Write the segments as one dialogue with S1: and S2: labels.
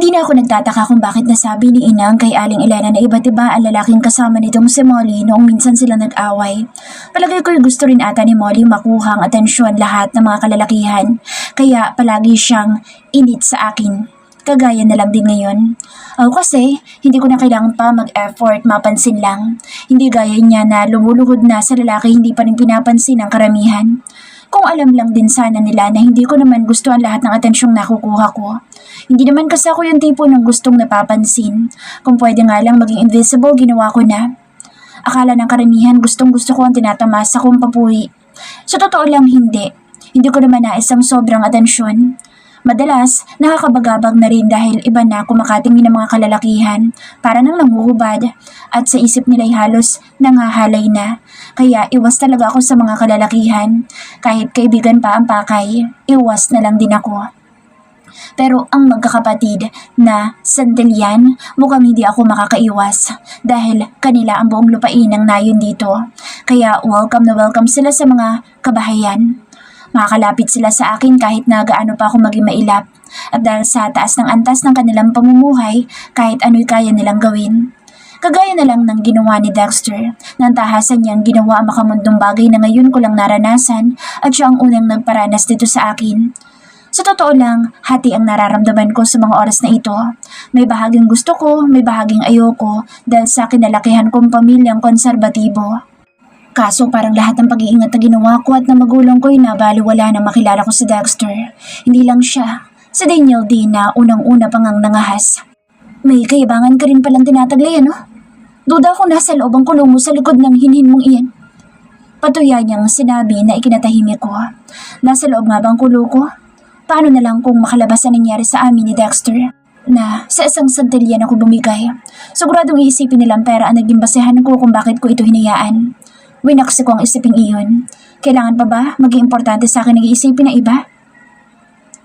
S1: Hindi na ako nagtataka kung bakit nasabi ni Inang kay Aling Elena na iba't iba ang lalaking kasama nitong si Molly noong minsan sila nag-away. Palagay ko'y gusto rin ata ni Molly makuha ang atensyon lahat ng mga kalalakihan, kaya palagi siyang init sa akin. Kagaya na lang din ngayon. Ako kasi, hindi ko na kailangan pa mag-effort, mapansin lang. Hindi gaya niya na lumuluhod na sa lalaki hindi pa rin pinapansin ang karamihan. Kung alam lang din sana nila na hindi ko naman gusto ang lahat ng atensyong nakukuha ko. Hindi naman kasi ako yung tipo ng gustong napapansin. Kung pwede nga lang maging invisible, ginawa ko na. Akala ng karamihan gustong gusto ko ang tinatamasa kong papuri. Sa totoo lang hindi. Hindi ko naman nais ang sobrang atensyon. Madalas, nakakabagabag na rin dahil iba na kumakatingin ng mga kalalakihan para nang nanguhubad at sa isip nila'y halos nangahalay na. Kaya iwas talaga ako sa mga kalalakihan. Kahit kaibigan pa ang pakay, iwas na lang din ako. Pero ang magkakapatid na Santillan, mukhang hindi ako makakaiwas dahil kanila ang buong lupain ang nayon dito. Kaya welcome na welcome sila sa mga kabahayan. Makakalapit sila sa akin kahit na gaano pa ako maging mailap. At dahil sa taas ng antas ng kanilang pamumuhay, kahit ano'y kaya nilang gawin. Kagaya na lang ng ginawa ni Dexter, nang tahasan niyang ginawa ang makamundong bagay na ngayon ko lang naranasan at siya ang unang nagparanas dito sa akin. Sa totoo lang, hati ang nararamdaman ko sa mga oras na ito. May bahaging gusto ko, may bahaging ayoko dahil sa kinalakihan kong pamilyang konserbatibo. Kaso parang lahat ng pag-iingat na ginawa ko at ng magulang ko'y nabaliwala na makilala ko si Dexter. Hindi lang siya, si Daniel din na unang-una pang ang nangahas. May kayabangan ka rin palang tinataglay, ano? Duda ko nasa loob ang kulong mo sa likod ng hinhin mong iyan. Patuya niyang sinabi na ikinatahimik ko. Nasa loob nga bang kulo ko? Paano na lang kung makalabas ang nangyari sa amin ni Dexter? Na sa isang Santillan ako bumigay. Siguradong iisipin nilang pera ang naging basehan ko kung bakit ko ito hinayaan. Winaksi ko ang isiping iyon. Kailangan pa ba maging importante sa akin ang iisipin ng iba?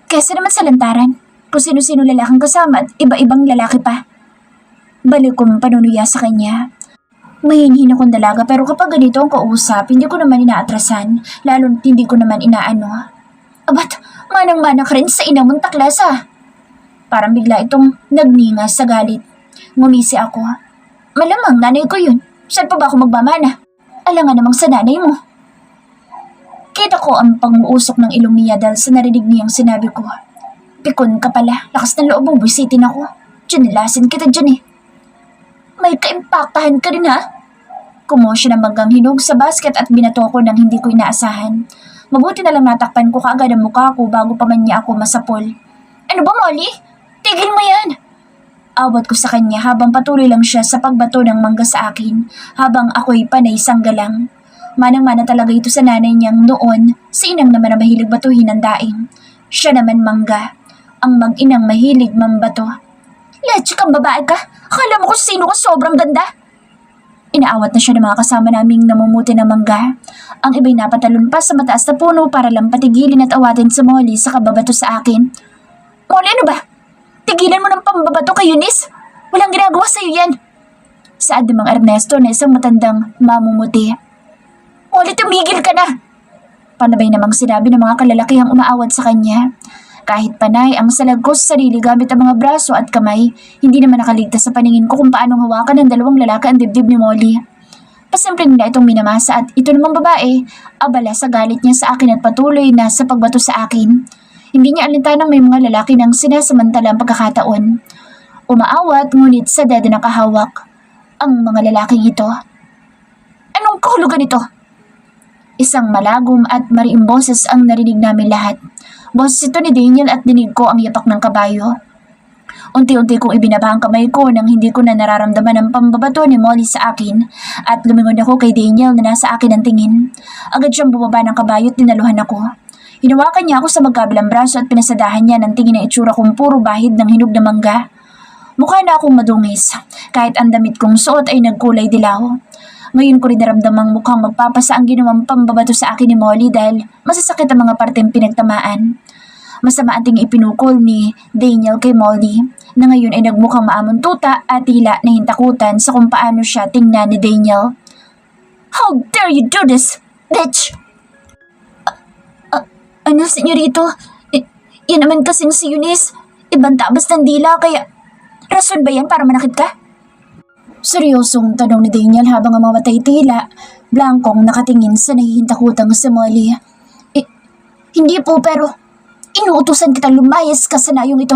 S1: Kesa naman sa lantaran, kung sino-sino lalaking kasama at iba-ibang lalaki pa. Balik kong panunuya sa kanya. Mahinhin akong dalaga pero kapag ganito ang kausap, hindi ko naman inaatrasan, lalo't hindi ko naman inaano. Abat, manang-mana ka rin sa ina mong taklasa. Parang bigla itong nagningas sa galit. Ngumisi ako. Malamang nanay ko yun. Saan pa ba ako magmamana? Alangan namang sa nanay mo. Kita ko ang pang-uusok ng ilong niya dahil sa narinig niyang sinabi ko. Pikon ka pala, lakas ng loob mong busitin ako. Diyan kita dyan eh. May kaimpaktahan ka rin ha? Kumosyon ang manggang hinog sa basket at binato ko nang hindi ko inaasahan. Mabuti na lang natakpan ko kaagad ang mukha ko bago pa man niya ako masapol. Ano ba Molly? Tigil mo yan! Awat ko sa kanya habang patuloy lang siya sa pagbato ng mangga sa akin habang ako'y panay sanggalang. Manang-mana talaga ito sa nanay niyang noon, si Inang naman ang mahilig batuhin ng daing. Siya naman mangga, ang mag-inang mahilig mambato. Leche kang babae ka, akala mo kung sino ka sobrang ganda. Inaawat na siya ng mga kasama naming namumuti ng mangga. Ang iba'y napatalon pa sa mataas na puno para lang patigilin at awatin sa Molly sa kababato sa akin. Molly, ano ba? Tigilan mo ng pambabato kay Eunice. Walang ginagawa sa'yo yan. Saad namang Ernesto na isang matandang mamumuti. Molly, tumigil ka na. Panabay namang sinabi ng mga kalalakihang umaawat sa kanya. Kahit panay ang salagkos sa sarili gamit ang mga braso at kamay, hindi naman nakaligtas sa paningin ko kung paanong hawakan ng dalawang lalaki ang dibdib ni Molly. Pasimple nila itong minamasa at ito namang babae, abala sa galit niya sa akin at patuloy na sa pagbato sa akin. Hindi niya alintanang may mga lalaki ng sinasamantalang pagkakataon. Umaawat ngunit sa dede nakahawak ang mga lalaking ito. Anong kahulugan ito? Isang malagom at mariing boses ang narinig namin lahat. Boses ito ni Daniel at dinig ko ang yapak ng kabayo. Unti-unti kong ibinaba ang kamay ko nang hindi ko na nararamdaman ang pambabato ni Molly sa akin at lumingon ako kay Daniel na nasa akin ang tingin. Agad siyang bumaba ng kabayo at dinaluhan ako. Hinawakan niya ako sa magkabilang braso at pinasadahan niya ng tingin na itsura kong puro bahid ng hinog na mangga. Mukha na akong madungis, kahit ang damit kong suot ay nagkulay dilaw. Ngayon ko rin naramdamang mukhang magpapasa ang ginawang pambabato sa akin ni Molly dahil masasakit ang mga parteng pinagtamaan. Masama ang tingin ipinukol ni Daniel kay Molly na ngayon ay nagmukhang maamuntuta at tila nahintakutan sa kung paano siya tingnan ni Daniel. How dare you do this, bitch! Ano, senyorito? Yan naman kasing si Eunice. Ibang tabas ng dila kaya rason ba yan para manakit ka? Seryosong tanong ni Daniel habang ang mamatay tila, blankong nakatingin sa nahihintakutang si Molly. Hindi po pero inuutusan kitang lumayas ka sa nayong ito.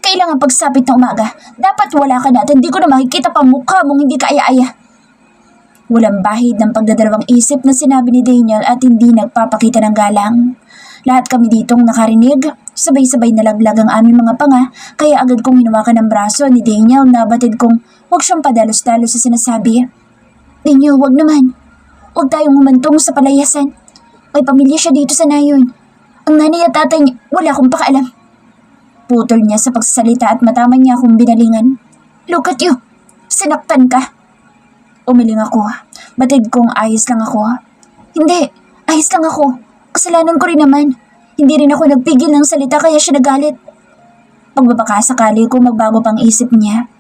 S1: Kailangan pagsapit ng umaga, dapat wala ka na at hindi ko na makikita pa mukha mong hindi ka aya-aya. Walang bahid ng pagdadalawang isip na sinabi ni Daniel at hindi nagpapakita ng galang. Lahat kami ditong nakarinig, sabay-sabay nalaglag ang aming mga panga kaya agad kong hinawakan ng braso ni Daniel na batid kong huwag siyang padalos-dalos sa sinasabi. Daniel, wag naman. Huwag tayong humantong sa palayasan. May pamilya siya dito sa nayon. Ang nanay at tatay niya, wala akong pakaalam. Putol niya sa pagsasalita at mataman niya akong binalingan. Look at you! Sinaktan ka! Umiling ako. Batid kong ayos lang ako. Hindi, ayos lang ako. Kasalanan ko rin naman. Hindi rin ako nagpigil ng salita kaya siya nagalit. Pagbabaka sakali ko magbago pang isip niya.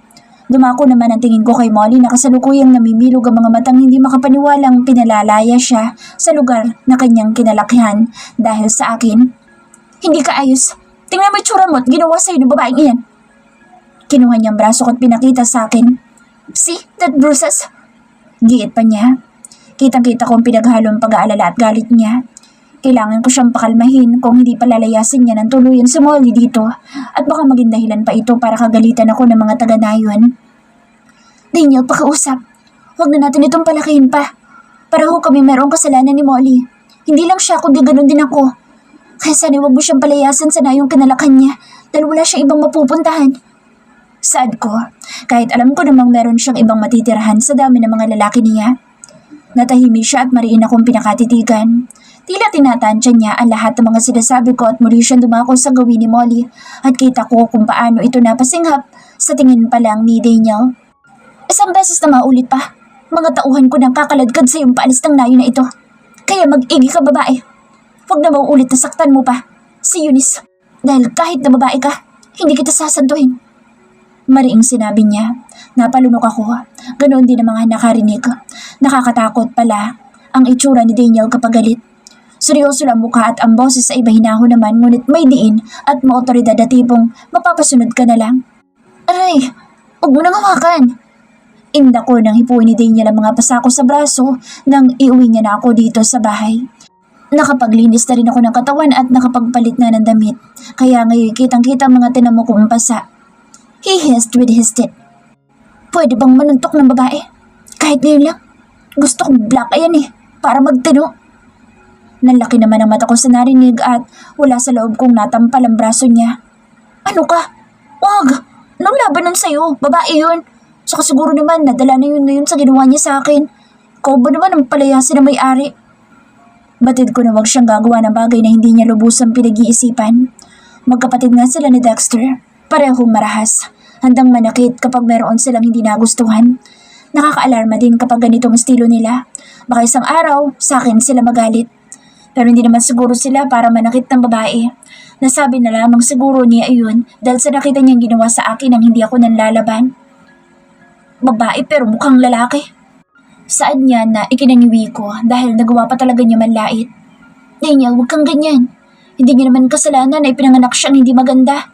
S1: Dumako naman ang tingin ko kay Molly na kasalukuyang namimilog ang mga matang hindi makapaniwalang pinalalaya siya sa lugar na kanyang kinalakihan dahil sa akin. Hindi ka ayos. Tingnan mo itsura mo at ginawa sa'yo ng babaeng iyan. Kinuha niyang braso ko at pinakita sa akin. See, that bruises? Giit pa niya. Kitang-kita ko ang pinaghalong pag-aalala at galit niya. Kailangan ko siyang pakalmahin kung hindi palalayasin niya ng tuluyan si Molly dito at baka maging dahilan pa ito para kagalitan ako ng mga taga-nayon. Daniel, pakiusap. Huwag na natin itong palakihin pa. Pareho kami mayroong kasalanan ni Molly. Hindi lang siya kundi ganun din ako. Kaya sana huwag mo siyang palayasin sa nayong kinalakan niya dahil wala siyang ibang mapupuntahan. Sad ko, kahit alam ko namang meron siyang ibang matitirahan sa dami ng mga lalaki niya. Natahimik siya at mariin akong pinakatitigan. Tila tinatansya niya ang lahat ng mga sinasabi ko at muli siyang dumako sa gawin ni Molly at kita ko kung paano ito napasinghap sa tingin pa lang ni Daniel. Isang beses na maulit pa, mga tauhan ko nang kakaladkad sa iyong paalis ng nayo na ito. Kaya mag-igi ka babae. Huwag na mauulit na saktan mo pa, si Eunice. Dahil kahit na babae ka, hindi kita sasantuhin. Mariing sinabi niya. Napalunok ako. Ganoon din ang mga nakarinig. Nakakatakot pala ang itsura ni Daniel kapag galit. Seryoso lang mukha at ang boses sa iba hinahon naman ngunit may diin at maotoridad na tipong mapapasunod ka na lang. Aray, huwag mo nang hawakan. Inda ko nang hipuin ni Daniel ang mga pasako sa braso nang iuwi niya na ako dito sa bahay. Nakapaglinis na rin ako ng katawan at nakapagpalit na ng damit. Kaya ngayon kitang-kita ang mga tinamukong pasa. He hissed with his teeth. Pwede bang manuntok ng babae? Kahit ngayon lang. Gusto kong black ayan para magtino. Nalaki naman ang mata ko sa narinig at wala sa loob kong natampal ang braso niya. Ano ka? Wag! Anong laban nun sa'yo? Babae yun. Saka siguro naman nadala na yun sa ginawa niya sa akin. Ikaw ba naman ang palayasin na may-ari? Batid ko na wag siyang gagawa ng bagay na hindi niya lubusang pinag-iisipan. Magkapatid nga sila ni Dexter. Parehong marahas. Handang manakit kapag meron silang hindi nagustuhan. Nakaka-alarma din kapag ganitong estilo nila. Baka isang araw, sa akin sila magalit. Pero hindi naman siguro sila para manakit ng babae. Nasabi na lamang siguro niya iyon dahil sa nakita niyang ginawa sa akin nang hindi ako nanlalaban. Babae pero mukhang lalaki. Saan niya na ikinangiwi ko dahil nagawa pa talaga niya manlait. Daniel, huwag kang ganyan. Hindi niya naman kasalanan na ipinanganak siyang hindi maganda.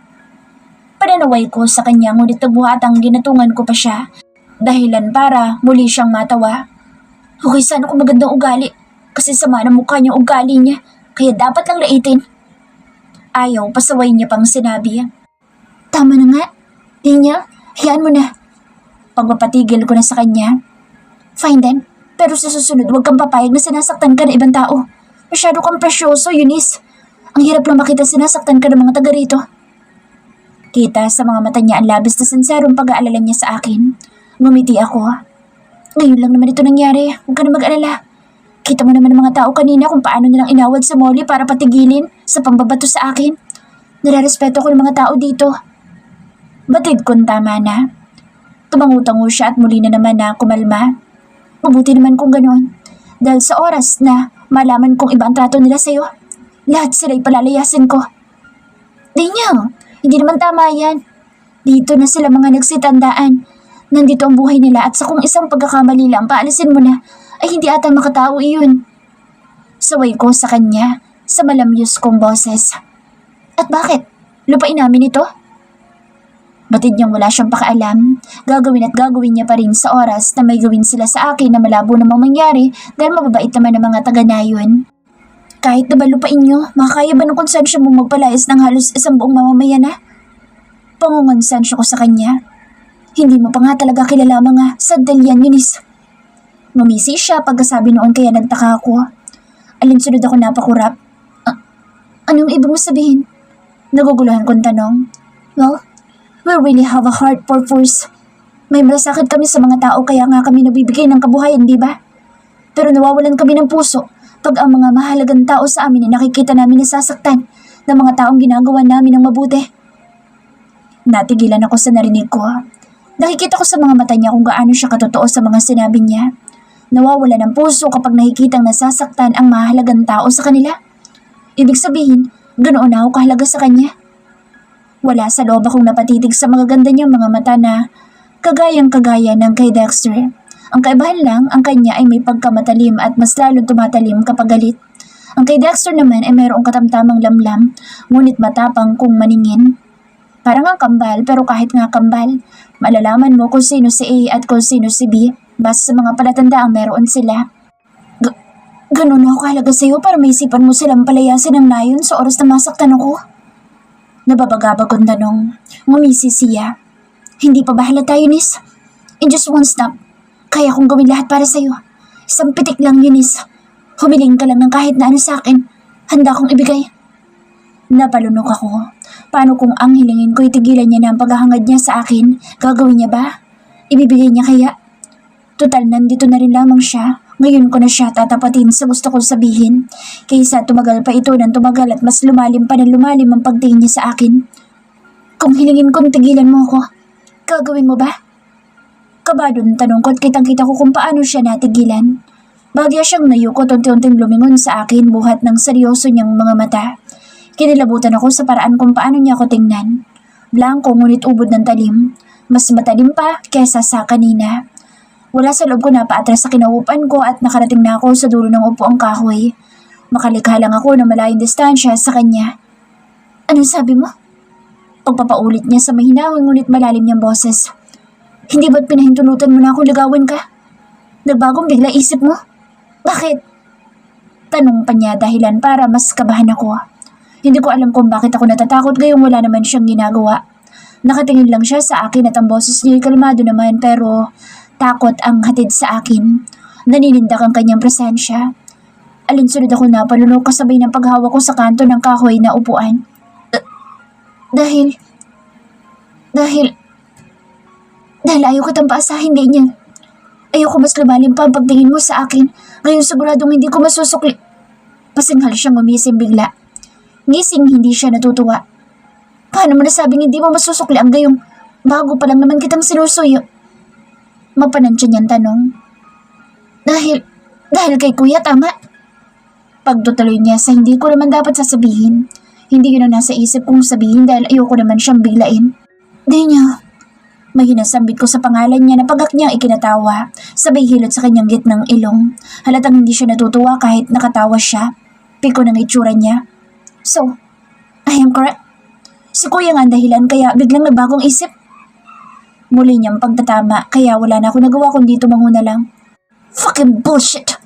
S1: Pananaway ko sa kanya ngunit nagbuhatang ginatungan ko pa siya. Dahilan para muli siyang matawa. Okay, sana kung magandang ugali. Kasi sama ng mukha niyang ugali niya, kaya dapat lang laitin. Ayaw, pasaway niya pang sinabi. Tama na nga. Daniel, hayaan mo na. Pagpapatigil ko na sa kanya. Fine then, pero sa susunod huwag kang papayag na sinasaktan ka ng ibang tao. Masyado kang presyoso, Eunice. Ang hirap lang makita sinasaktan ka ng mga taga rito. Kita sa mga mata niya ang labis na sinserong pag-aalala niya sa akin. Ngumiti ako. Ngayon lang naman ito nangyari, huwag ka na mag-alala. Kita mo naman ang mga tao kanina kung paano nilang inawad sa Molly para patigilin sa pambabato sa akin. Nare-respeto ko ng mga tao dito. Batid kong tama na. Tumangutango siya at muli na naman na kumalma. Mabuti naman kung ganoon. Dahil sa oras na malaman kong iba ang trato nila sa'yo, lahat sila'y palalayasin ko. Daniel, hindi naman tama yan. Dito na sila mga nagsitandaan. Nandito ang buhay nila at sa kung isang pagkakamali lang paalisin mo na, ay hindi ata makatao iyon. Saway ko sa kanya sa malamyos kong boses. At bakit? Lupain namin ito? Batid niyang wala siyang pakialam. Gagawin at gagawin niya pa rin sa oras na may gawin sila sa akin na malabo namang mangyari dahil mababait naman ng mga taga-nayon. Kahit nabalupain niyo, makakaya ba ng konsensya mo magpalayas ng halos isang buong mamamayan na? Pangungonsensya ko sa kanya. Hindi mo pa nga talaga kilala mga sandalian, Eunice. Ngumisi siya pagkasabi noon kaya nagtaka ako. Alinsunod ako napakurap. Anong ibig mo sabihin? Naguguluhan kong tanong. Well, we really have a heart for force. May malasakit kami sa mga tao kaya nga kami nabibigay ng kabuhayan, di ba? Pero nawawalan kami ng puso pag ang mga mahalagang tao sa amin ay nakikita namin nasasaktan ng mga taong ginagawa namin ng mabuti. Natigilan ako sa narinig ko. Nakikita ko sa mga mata niya kung gaano siya katotoo sa mga sinabi niya. Nawawala ng puso kapag nakikitang nasasaktan ang mahalagang tao sa kanila. Ibig sabihin, ganoon ako kahalaga sa kanya. Wala sa loob akong napatitig sa magaganda niyang mga mata na kagayang-kagaya ng kay Dexter. Ang kaibahan lang, ang kanya ay may pagkamatalim at mas lalong tumatalim kapag galit. Ang kay Dexter naman ay mayroong katamtamang lamlam, ngunit matapang kung maningin. Parang ang kambal, pero kahit nga kambal, malalaman mo kung sino si A at kung sino si B, basta sa mga palatandaang meron sila. Ganun ako kahalaga sa'yo para maisipan mo silang palayasin ng nayon sa oras na masaktan ako? Nababagabag kong tanong. Ngumisi siya. Hindi pa ba halata, Eunice? In just one snap, kaya kong gawin lahat para sa'yo. Isang pitik lang, Eunice. Humiling ka lang ng kahit na ano sa akin. Handa kong ibigay. Napalunok ako. Paano kung ang hilingin ko itigilan niya na ang paghahangad niya sa akin? Gagawin niya ba? Ibibigay niya kaya? Total, nandito na rin lamang siya. Ngayon ko na siya tatapatin sa gusto kong sabihin. Kaysa tumagal pa ito ng tumagal at mas lumalim pa ng lumalim ang pagtingin niya sa akin. Kung hilingin kong tigilan mo ako, gagawin mo ba? Kabadon tanong ko at kitang-kita ko kung paano siya natigilan. Bagya siyang nayukot unti-unting lumingon sa akin buhat ng seryoso niyang mga mata. Kinilabutan ako sa paraan kung paano niya ako tingnan. Blanco ngunit ubod ng talim. Mas matalim pa kesa sa kanina. Wala sa loob ko na paatras sa kinauupan ko at nakarating na ako sa dulo ng upuang kahoy. Makalikha lang ako ng malayong distansya sa kanya. Anong sabi mo? Pagpapaulit niya sa mahinahon ngunit malalim niyang boses. Hindi ba't pinahintulutan mo na akong ligawan ka? Nagbagong bigla isip mo? Bakit? Tanong pa niya dahilan para mas kabahan ako. Hindi ko alam kung bakit ako natatakot gayong wala naman siyang ginagawa. Nakatingin lang siya sa akin at ang boses niya ay kalmado naman pero takot ang hatid sa akin. Naninindak ang kanyang presensya. Alinsunod ako na palunok kasabay ng paghawak ko sa kanto ng kahoy na upuan. Dahil ayaw kitang paasahin, ganyan. Ayoko mas lumalim pa ang pagtingin mo sa akin. Ngayon siguradong hindi ko masusukli. Pasinghal siyang umisim bigla. Ngising hindi siya natutuwa. Paano mo nasabing hindi mo masusukli ang gayong bago pa lang naman kitang sinusuyo? Mapanansya niyang tanong. Dahil kay kuya, tama? Pagtutuloy niya sa hindi ko naman dapat sasabihin. Hindi yun ang nasa isip kong sabihin dahil ayoko naman siyang biglain. Di niya. May hinasambit ko sa pangalan niya na pagak niyang ikinatawa, sabay hilot sa kanyang gitnang ilong. Halatang hindi siya natutuwa kahit nakatawa siya. Piko ng itsura niya. So, I am correct? Si kuya nga ang dahilan kaya biglang nagbagong isip. Muli niyang pagtatama kaya wala na ako nagawa kundi tumango na lang. Fucking bullshit!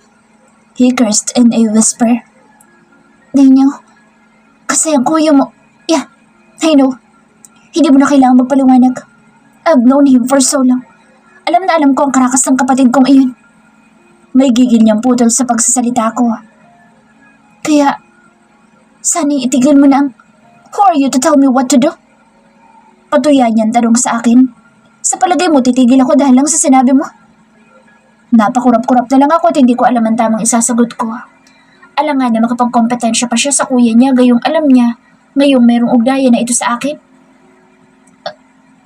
S1: He cursed in a whisper. Daniel, kasi ang kuya mo, yeah, I know. Hindi mo na kailangan magpaliwanag. I've known him for so long. Alam na alam ko ang karakas ng kapatid kong iyon. May gigil niyang putol sa pagsasalita ko. Kaya, sana itigil mo na ang, who are you to tell me what to do? Patuya niyang tanong sa akin. Sa palagay mo, titigil ako dahil lang sa sinabi mo? Napakurap-kurap na lang ako at hindi ko alam ang tamang isasagot ko. Alam nga na makapagkompetensya pa siya sa kuya niya gayong alam niya ngayong mayroong ugnayan na ito sa akin.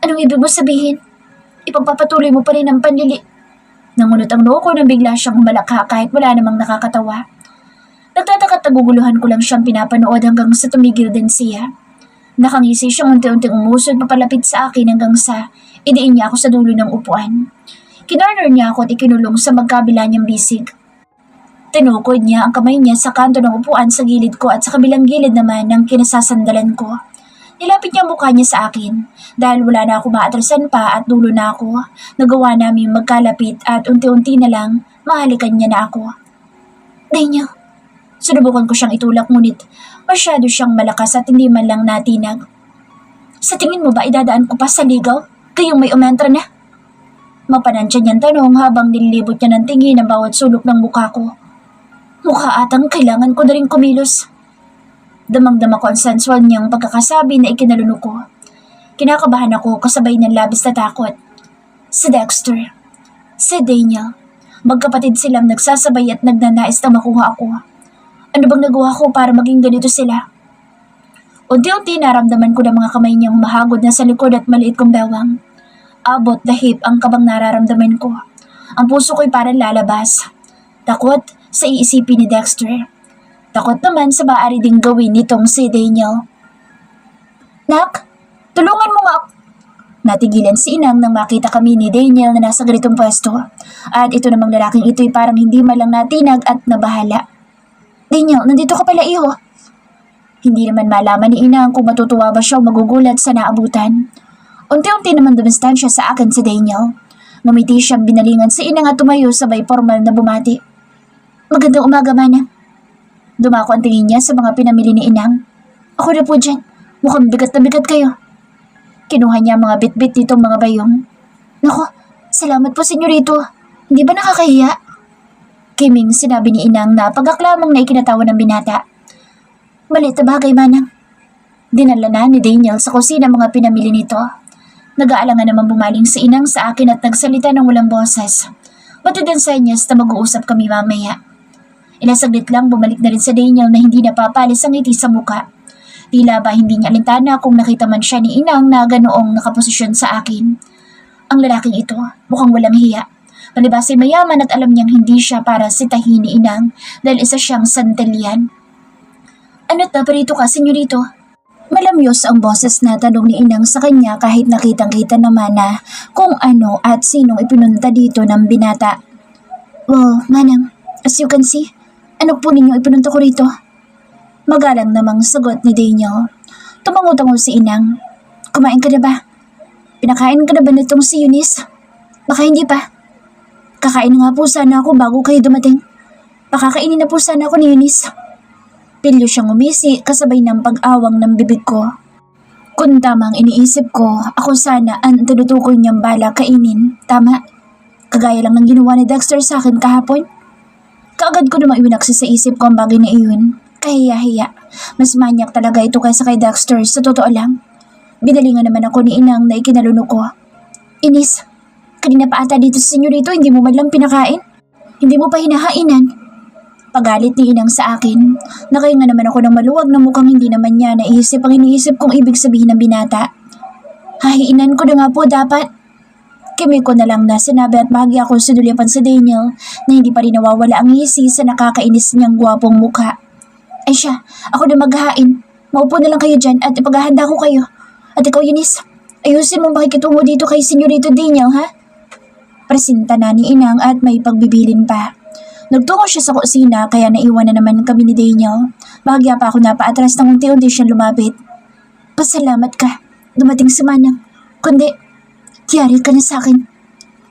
S1: Anong ibig mo sabihin? Ipagpapatuloy mo pa rin ang panlili. Nangunot ang noo ko nang bigla siyang humalakha kahit wala namang nakakatawa. Nagtataka at naguguluhan ko lang siyang pinapanood hanggang sa tumigil din siya. Nakangisi siyang unti-unting umusod papalapit sa akin hanggang sa idiin niya ako sa dulo ng upuan. Kinorner niya ako at ikinulong sa magkabila niyang bisig. Tinukod niya ang kamay niya sa kanto ng upuan sa gilid ko at sa kabilang gilid naman ng kinasasandalan ko. Nilapit niya ang mukha niya sa akin. Dahil wala na ako maatrasan pa at dulo na ako, nagawa namin magkalapit at unti-unti na lang mahalikan niya na ako. Daniel, sunubukan ko siyang itulak ngunit masyado siyang malakas at hindi man lang natinag. Sa tingin mo ba idadaan ko pa sa ligaw? Kayong may umentra na? Mapanansya niyang tanong habang nililibot niya ng tingin ang bawat sulok ng mukha ko. Mukha atang kailangan ko na rin kumilos. Damang-dama ko ang sensual niyang pagkakasabi na ikinalunok ko. Kinakabahan ako kasabay ng labis na takot. Si Dexter. Si Daniel. Magkapatid silang nagsasabay at nagnanais na makuha ako. Ano bang nagawa ko para maging ganito sila? Unti-unti naramdaman ko na mga kamay niyang mahagod na sa likod at maliit kong bewang. Abot dahip ang kabang nararamdaman ko. Ang puso ko'y parang lalabas. Takot sa iisipin ni Dexter. Takot naman sa maaari ding gawin nitong si Daniel. Nak, tulungan mo nga ako. Natigilan si Inang nang makita kami ni Daniel na nasa ganitong pwesto. At ito namang lalaking ito'y parang hindi malang natinag at nabahala. Daniel, nandito ka pala iho. Hindi naman malaman ni Inang kung matutuwa ba siya o magugulat sa naabutan. Unti-unti naman dumistansya sa akin si Daniel. Ngumiti siyang binalingan si Inang at tumayo sabay formal na bumati. Magandang umaga, Manang. Dumako ang tingin niya sa mga pinamili ni Inang. Ako na po dyan. Mukhang bigat na bigat kayo. Kinuha niya mga bit-bit nitong mga bayong. Naku, salamat po, senyorito. Hindi ba nakakahiya? Kiming sinabi ni Inang na pagkaklamang na ikinatawa ng binata. Malit na bagay, Manang. Dinala na ni Daniel sa kusina mga pinamili nito. Nag-aalangan naman bumaling si Inang sa akin at nagsalita ng walang boses. Batid ang senyas na mag-uusap kami mamaya. Ilang saglit lang bumalik na rin sa Daniel na hindi napapalis ang ngiti sa muka. Tila ba hindi niya alintana kung nakita man siya ni Inang na ganoong nakaposisyon sa akin. Ang lalaking ito mukhang walang hiya. Palibas ay mayaman at alam niyang hindi siya para sitahin ni Inang dahil isa siyang santalian. Ano't naparito ka, senyorito? Malamyos ang boses na tanong ni Inang sa kanya kahit nakitang-kita naman na kung ano at sinong ipinunta dito ng binata. Well, Manang, as you can see, ano po ninyo ipinunta ko rito? Magalang namang sagot ni Daniel. Tumango-tango si Inang. Kumain ka na ba? Pinakain ka na ba nitong si Eunice? Baka hindi pa. Kakain na nga po sana ako bago kayo dumating. Pakakainin na po sana ako ni Eunice. Pilyo siyang umisi kasabay ng pag-awang ng bibig ko. Kung tama ang iniisip ko, ako sana ang tinutukoy niyang bala kainin. Tama. Kagaya lang ng ginawa ni Dexter sa akin kahapon. Kaagad ko namang iwinaksa sa isip ko ang bagay na iyon. Kahiya-hiya. Mas manyak talaga ito kaysa kay Dexter, sa totoo lang. Binalingan naman ako ni Inang na ikinalunok ko. Inis, kanina pa ata dito sa senyorito, hindi mo man lang pinakain? Hindi mo pa hinahainan? Pagalit ni Inang sa akin. Nakahinga naman ako ng maluwag na mukhang hindi naman niya naisip ang iniisip kong ibig sabihin ng binata. Hahiinan ko na nga po dapat. Kimi ko na lang na sinabi at bahagi ako sinulyapan sa Daniel na hindi pa rin nawawala ang ngisi sa nakakainis niyang gwapong mukha. Ay siya, ako na maghahain. Maupo na lang kayo dyan at ipaghahanda ko kayo. At ikaw, Eunice, ayusin mo makikitungo dito kay Senyorito Daniel, ha? Presinta na ni Inang at may pagbibilin pa. Nagtungo siya sa kusina kaya naiwan na naman kami ni Daniel. Bahagya pa ako napaatras nang unti-unti siyang lumapit. Pasalamat ka. Dumating si Manang. Kundi, tiyari ka na sa akin.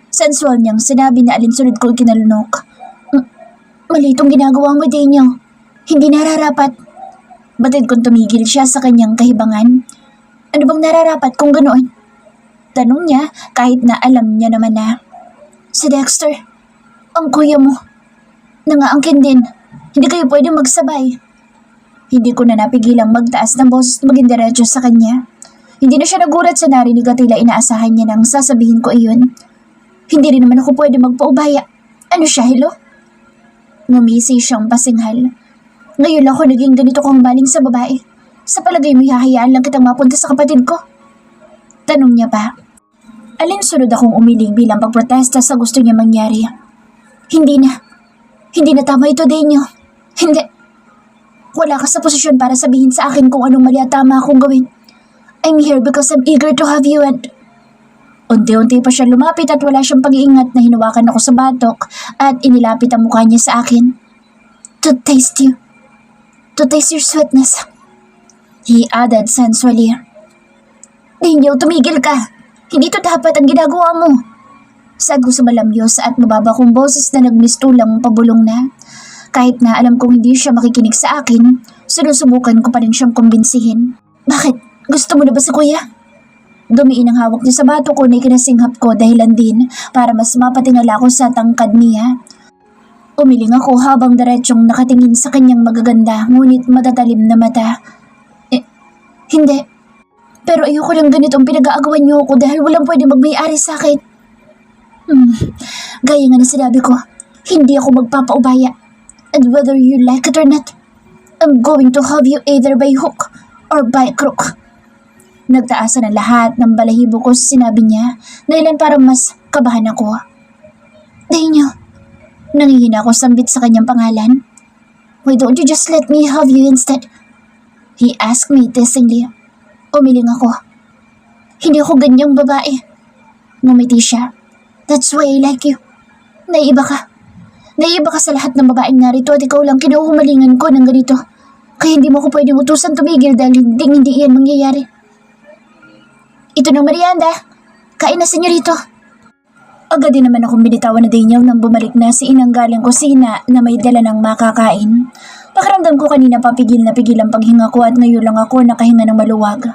S1: Sensual niyang sinabi na alinsunod ko kinalunok. Mali itong ginagawa mo, Daniel. Hindi nararapat. Batid kong tumigil siya sa kanyang kahibangan. Ano bang nararapat kung ganoon? Tanong niya kahit na alam niya naman na. Si Dexter, ang kuya mo. Nangaangkin din. Hindi kayo pwede magsabay. Hindi ko na napigilang magtaas ng boses na maging diretso sa kanya. Hindi na siya nagulat sa narinig at tila inaasahan niya nang sasabihin ko iyon. Hindi rin naman ako pwede magpaubaya. Ano siya, hello? Ngumisi siyang pasinghal. Ngayon lang ako naging ganito kong baling sa babae. Sa palagay mo hahayaan lang kitang mapunta sa kapatid ko? Tanong niya pa. Alinsunod akong umiling bilang pagprotesta sa gusto niya mangyari. Hindi na. Hindi na tama ito, Daniel. Hindi. Wala ka sa posisyon para sabihin sa akin kung anong mali at tama akong gawin. I'm here because I'm eager to have you and... Unti-unti pa siya lumapit at wala siyang pag-iingat na hinawakan ako sa batok at inilapit ang mukha niya sa akin. To taste you. To taste your sweetness. He added sensually. Daniel, tumigil ka. Hindi to dapat ang ginagawa mo. Saad ko sa malamyos at mababa kong boses na nagmistulang pabulong na. Kahit na alam kong hindi siya makikinig sa akin, sinusubukan ko pa rin siyang kumbinsihin. Bakit? Gusto mo na ba si kuya? Dumiin ang hawak niya sa bato ko na ikinasinghap ko dahilan din para mas mapatingala ko sa tangkad niya. Umiling ako habang diretsyong nakatingin sa kanyang magaganda ngunit matatalim na mata. Hindi. Pero ayoko lang ganitong pinag-aagawan niyo ako dahil walang pwede magmay-ari sa akin. Gaya nga na sinabi ko, hindi ako magpapaubaya. And whether you like it or not, I'm going to have you either by hook or by crook. Nagtaasan ang lahat ng balahibo ko sa sinabi niya, dahilan para mas kabahan ako. Daniel, nangihina ako sambit sa kanyang pangalan. Why don't you just let me have you instead? He asked me teasingly. Umiling ako. Hindi ako ganyang babae. Ngumiti siya. That's why I like you. Naiiba ka. Naiiba ka sa lahat ng babaeng narito at ikaw lang kinuhumalingan ko ng ganito. Kaya hindi mo ko pwedeng utusan tumigil dahil hindi iyan mangyayari. Ito ng merienda. Kain na, senyorito. Agad din naman akong binitawan na Daniel nang bumalik na si inang galing kusina na may dala ng makakain. Pakiramdam ko kanina papigil na pigil ang paghinga ko at ngayon lang ako nakahinga ng maluwag.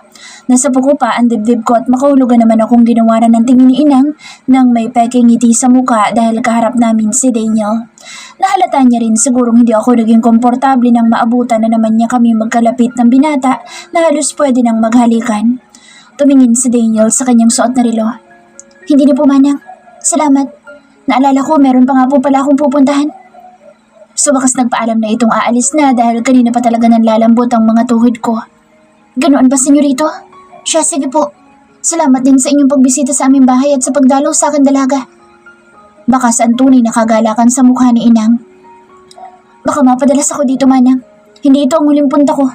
S1: Nasa puko pa ang dibdib ko at makahulugan naman akong ginawaran ng tingin ni inang nang may peking ngiti sa muka dahil kaharap namin si Daniel. Nahalata niya rin sigurong hindi ako naging komportable nang maabutan na naman niya kami magkalapit ng binata na halos pwede nang maghalikan. Tumingin si Daniel sa kanyang suot na relo. Hindi na po, manang. Salamat. Naalala ko meron pa nga po pala akong pupuntahan. Sa wakas nagpaalam na itong aalis na dahil kanina pa talaga nanlalambot ang mga tuhod ko. Ganoon ba, senyorito? Siya, sige po. Salamat din sa inyong pagbisita sa aming bahay at sa pagdalaw sa akin dalaga. Baka saan tunay na kagalakan sa mukha ni inang. Baka mapadalas ako dito, manang. Hindi ito ang huling punta ko.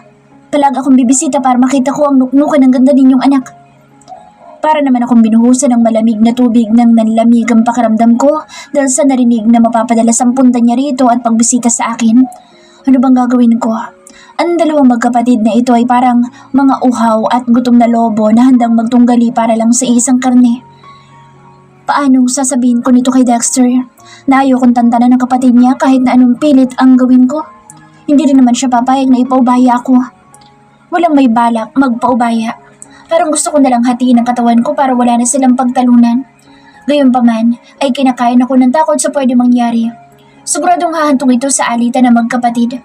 S1: Palag akong bibisita para makita ko ang nuknukan ng ganda ninyong anak. Para naman akong binuhusan ng malamig na tubig nang nanlamig ang pakiramdam ko dahil sa narinig na mapapadalas ang punta niya rito at pagbisita sa akin. Ano bang gagawin ko? Ang dalawang magkapatid na ito ay parang mga uhaw at gutom na lobo na handang magtunggali para lang sa isang karne. Paanong sasabihin ko nito kay Dexter? Na ayokong tantanan ng kapatid niya kahit na anong pilit ang gawin ko. Hindi rin naman siya papayag na ipaubaya ako. Walang may balak magpaubaya. Parang gusto ko nalang hatiin ang katawan ko para wala na silang pagtalunan. Gayunpaman ay kinakain ako ng takot sa pwede mangyari. Siguradong hahantong ito sa alitan ng magkapatid.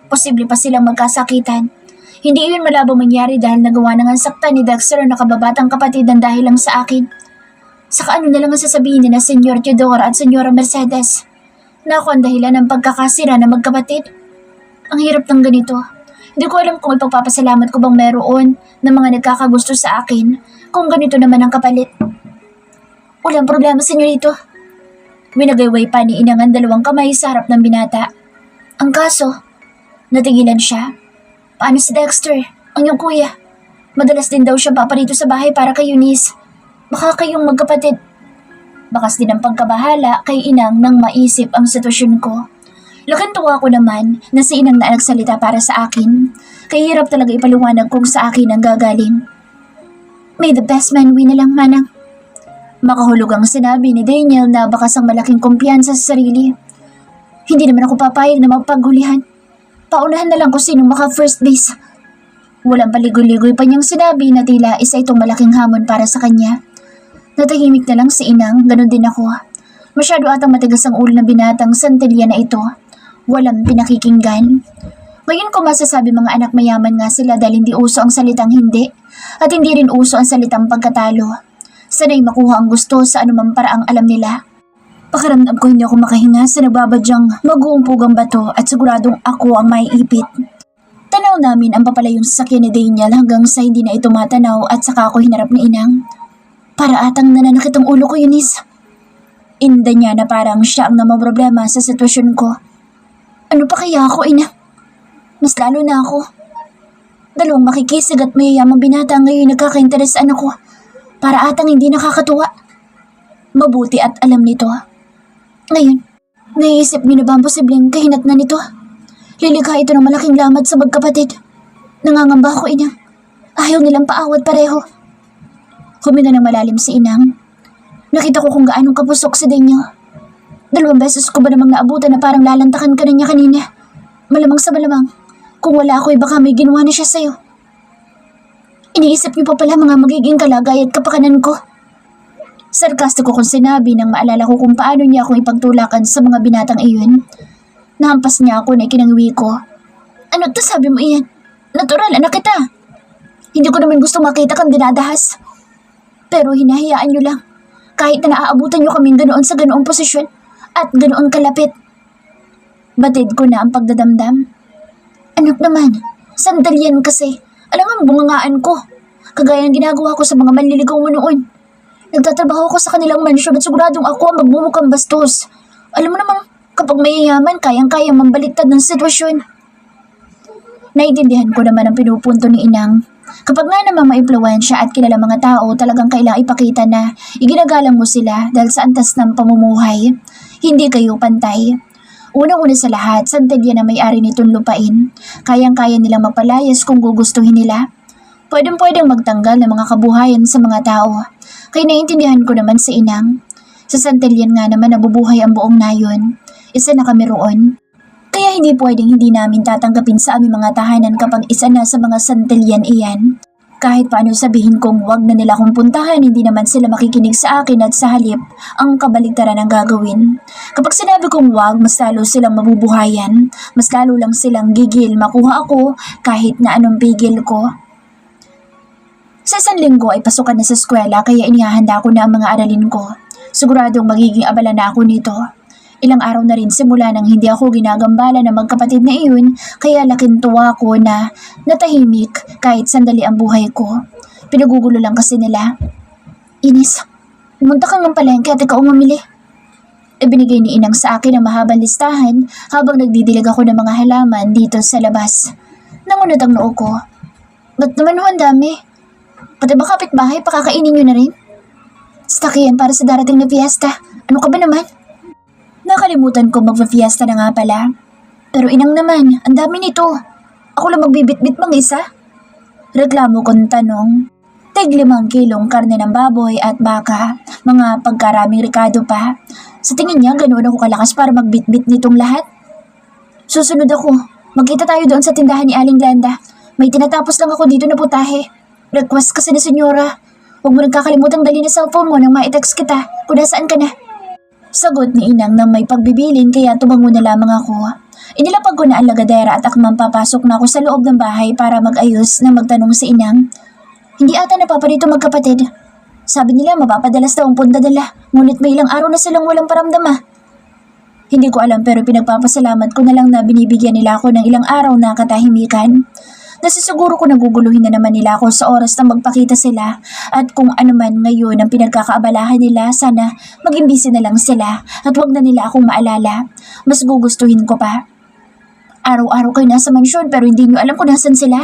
S1: Posible pa silang magkasakitan. Hindi yun malabo mangyari dahil nagawa na nga saktan ni Dexter ang nakababatang kapatid ng dahil lang sa akin. Saka ano na lang ang sasabihin ni na Senyor Theodore at Senyora Mercedes na ako ang dahilan ng pagkakasira ng magkapatid. Ang hirap ng ganito. Hindi ko alam kung ipagpapasalamat ko bang meron ng mga nagkakagusto sa akin kung ganito naman ang kapalit. Walang problema, senyorito. Winagayway pa ni inang ang dalawang kamay sa harap ng binata. Ang kaso, natigilan siya. Paano si Dexter, ang iyong kuya? Madalas din daw siya paparito sa bahay para kay Eunice. Baka kayong magkapatid. Bakas din ang pagkabahala kay inang nang maisip ang sitwasyon ko. Laking tuwa ko naman na si inang na nagsalita para sa akin. Kaya hirap talaga ipaliwanag kung sa akin ang gagaling. May the best man win na lang, manang. Makahulog ang sinabi ni Daniel na bakas ang malaking kumpiyansa sa sarili. Hindi naman ako papayag na magpaghulihan. Paunahan na lang kung sinong maka first base. Walang paligoy-ligoy pa niyang sinabi na tila isa itong malaking hamon para sa kanya. Natahimik na lang si inang, ganun din ako. Masyado atang matigas ang ulo ng binatang santilya na ito. Walang pinakikinggan. Ngayon ko masasabi mga anak mayaman nga sila dahil hindi uso ang salitang hindi at hindi rin uso ang salitang pagkatalo. Sanay makuha ang gusto sa anumang paraang alam nila. Pakiramdam ko hindi ako makahinga sa nagbabadyang mag-uumpugang bato at siguradong ako ang maiipit. Tanaw namin ang papalayong sasakyan ni Daniel hanggang sa hindi na ito matanaw at saka ako hinarap ni inang. Para atang nananakit ang ulo ko, Eunice. Inda niya na parang siya ang namaproblema sa sitwasyon ko. Ano pa kaya ako, ina? Mas lalo na ako. Dalawang makikisig at mayayamang binata ngayon nagkakainteresan ako. Para atang hindi nakakatuwa. Mabuti at alam nito. Ngayon, naiisip niyo na ba ang posibleng kahinat na nito? Lilikha ito ng malaking lamat sa magkapatid. Nangangamba ako, ina. Ayaw nilang paawat pareho. Huminga ng malalim si Inang. Nakita ko kung gaanong kapusok si Denyo. 2 beses ko ba namang naabutan na parang lalantakan ka na niya kanina? Malamang sa malamang, kung wala ako baka may ginawa na siya sa'yo. Iniisip niyo pa pala mga magiging kalagay at kapakanan ko. Sarkastiko kong sinabi nang maalala ko kung paano niya akong ipagtulakan sa mga binatang iyon. Nahampas niya ako na ikinangwi ko. Ano to sabi mo iyan? Natural, anak kita. Hindi ko naman gusto makita kang dinadahas. Pero hinahayaan niyo lang. Kahit na naaabutan niyo kaming ganoon sa ganoong posisyon at ganoon kalapit. Batid ko na ang pagdadamdam. Anak naman, sandalian kasi. Alam ang bungangaan ko. Kagaya ng ginagawa ko sa mga manliligaw mo noon. Nagtatrabaho ko sa kanilang mansyon at siguradong ako ang magmumukhang bastos. Alam mo namang kapag mayayaman, kayang-kayang mambaliktad ng sitwasyon. Naintindihan ko naman ang pinupunto ni Inang. Kapag nga naman maimpluwensya at kilala mga tao, talagang kailangang ipakita na iginagalang mo sila dahil sa antas ng pamumuhay. Hindi kayo pantay. Unang-una sa lahat, Santelia na may-ari nitong lupain. Kayang-kaya nilang mapalayas kung gugustuhin nila. Pwedeng-pwedeng magtanggal ng mga kabuhayan sa mga tao. Kaya naiintindihan ko naman si Inang. Sa Santellian nga naman nabubuhay ang buong nayon. Isa na kami roon. Kaya hindi pwedeng hindi namin tatanggapin sa aming mga tahanan kapag isa na sa mga Santellian iyan. Kahit paano sabihin kong wag na nila akong puntahan, hindi naman sila makikinig sa akin at sa halip ang kabaligtaran ang gagawin. Kapag sinabi kong wag, mas lalo silang mabubuhayan. Mas lalo lang silang gigil makuha ako kahit na anong pigil ko. Sa 1 linggo ay pasukan na sa eskwela kaya inihahanda ko na ang mga aralin ko. Siguradong magiging abala na ako nito. Ilang araw na rin simula nang hindi ako ginagambala ng magkapatid na iyon kaya laking tuwa ko na natahimik kahit sandali ang buhay ko. Pinagugulo lang kasi nila. Inis, pumunta ka ng palengke at ikaw mamili. Ibinigay ni Inang sa akin ang mahabang listahan habang nagdidilig ako ng mga halaman dito sa labas. Nangunod ang noo ko. Ba't naman ho ang dami? Pati ba kapitbahay pakakainin nyo na rin? Stock yan para sa darating na fiesta. Ano ka ba naman? Nakalimutan ko magpa-fiesta na nga pala. Pero Inang naman, ang dami nito. Ako lang magbibitbit mang isa. Reklamo kong tanong. Tig 5 kilong karne ng baboy at baka, mga pagkaraming rikado pa. Sa tingin niya, ganoon ako kalakas para magbitbit nitong lahat. Susunod ako. Magkita tayo doon sa tindahan ni Aling Glenda. May tinatapos lang ako dito na putahe. Request kasi ni senyora. Huwag mo nagkakalimutang dali na cellphone mo nang ma-text kita kung nasaan ka na. Sagot ni Inang nang may pagbibilin kaya tumango na lamang ako. Inilapag ko na ang lagadera at akmang papasok na ako sa loob ng bahay para mag-ayos na magtanong si Inang. Hindi ata napaparito magkapatid. Sabi nila mapapadalas daw ang pundadala, ngunit may ilang araw na silang walang paramdam. Hindi ko alam pero pinagpapasalamat ko na lang na binibigyan nila ako ng ilang araw na katahimikan. Nasisiguro ko naguguluhin na naman nila ako sa oras na magpakita sila at kung ano man ngayon ang pinagkakaabalahan nila, sana maging busy na lang sila at wag na nila akong maalala. Mas gugustuhin ko pa. Araw-araw kayo nasa mansyon pero hindi nyo alam kung nasan sila.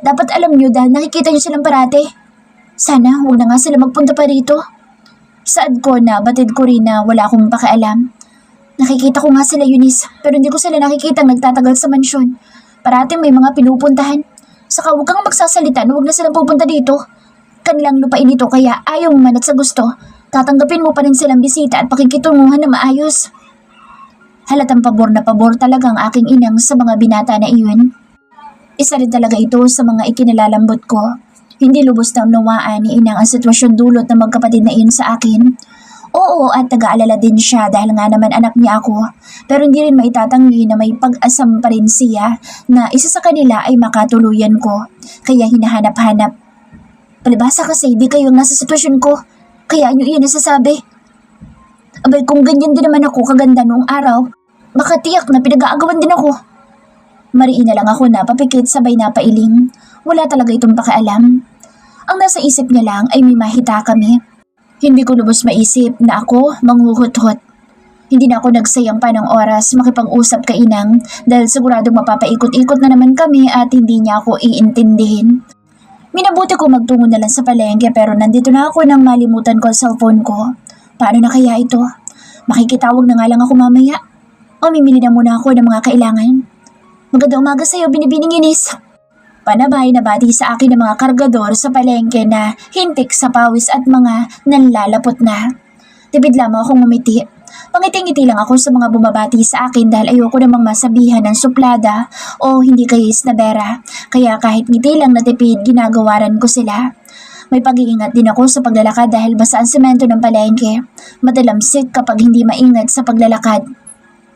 S1: Dapat alam nyo dahil nakikita nyo silang parate. Sana wag na nga sila magpunta pa rito. Saad ko na batid ko rin na wala akong pakialam. Nakikita ko nga sila Eunice pero hindi ko sila nakikita nagtatagal sa mansyon. Parating may mga pinupuntahan. Saka huwag kang magsasalita na huwag na silang pupunta dito. Kanilang lupain ito kaya ayaw man at sa gusto. Tatanggapin mo pa rin silang bisita at pakikitunguhan na maayos. Halatang pabor na pabor talaga ang aking Inang sa mga binata na iyon. Isa rin talaga ito sa mga ikinilalambot ko. Hindi lubos na unawaan ni Inang ang sitwasyon dulot ng magkapatid na iyon sa akin. Oo at taga-alala din siya dahil nga naman anak niya ako. Pero hindi rin maitatanggi na may pag-asam pa rin siya na isa sa kanila ay makatuluyan ko. Kaya hinahanap-hanap. Palibasa kasi di kayo nasa sitwasyon ko. Kaya nyo iyan nasasabi. Abay kung ganyan din naman ako kaganda noong araw, baka tiyak na pinag-aagawan din ako. Mariin na lang ako na papikit sabay na pailing. Wala talaga itong pakialam. Ang nasa isip niya lang ay may mahita kami. Hindi ko lubos maisip na ako manghuhut-hut. Hindi na ako nagsayang pa ng oras makipag-usap kay Inang dahil siguradong mapapaikot-ikot na naman kami at hindi niya ako iintindihin. Minabuti ko magtungo na lang sa palengke pero nandito na ako nang malimutan ko ang cellphone ko. Paano na kaya ito? Makikitawag na nga lang ako mamaya. O mimili na muna ako ng mga kailangan. Magandang umaga sa'yo, Binibining Inis. Panabay na bati sa akin ng mga kargador sa palengke na hintik sa pawis at mga nanlalapot na. Tipid lamang akong ngumiti. Pangiti-ngiti lang ako sa mga bumabati sa akin dahil ayoko namang masabihan ng suplada o hindi kayis na bera. Kaya kahit ngiti lang na tipid, ginagawaran ko sila. May pag-iingat din ako sa paglalakad dahil basa ang semento ng palengke. Madalamsik kapag hindi maingat sa paglalakad.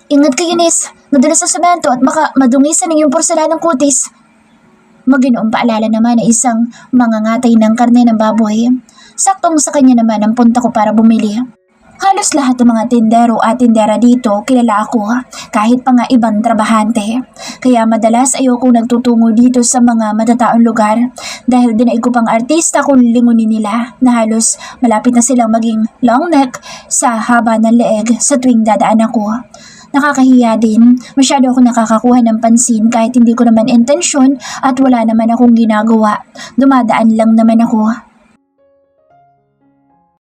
S1: Ingat kayo, Nis. Madulas sa semento at baka madungisan ng iyong porselanang kutis. Maginoong paalala naman na isang mangangatay ng karne ng baboy. Saktong sa kanya naman ang punta ko para bumili. Halos lahat ng mga tindero at tindera dito kilala ako, kahit pa nga ibang trabahante. Kaya madalas ayoko nagtutungo dito sa mga matataong lugar dahil dinaig ko pang artista kung lingunin nila na halos malapit na silang maging long neck sa haba ng leeg sa tuwing dadaan ako. Nakakahiya din, masyado ako nakakakuha ng pansin kahit hindi ko naman intensyon at wala naman akong ginagawa. Dumadaan lang naman ako.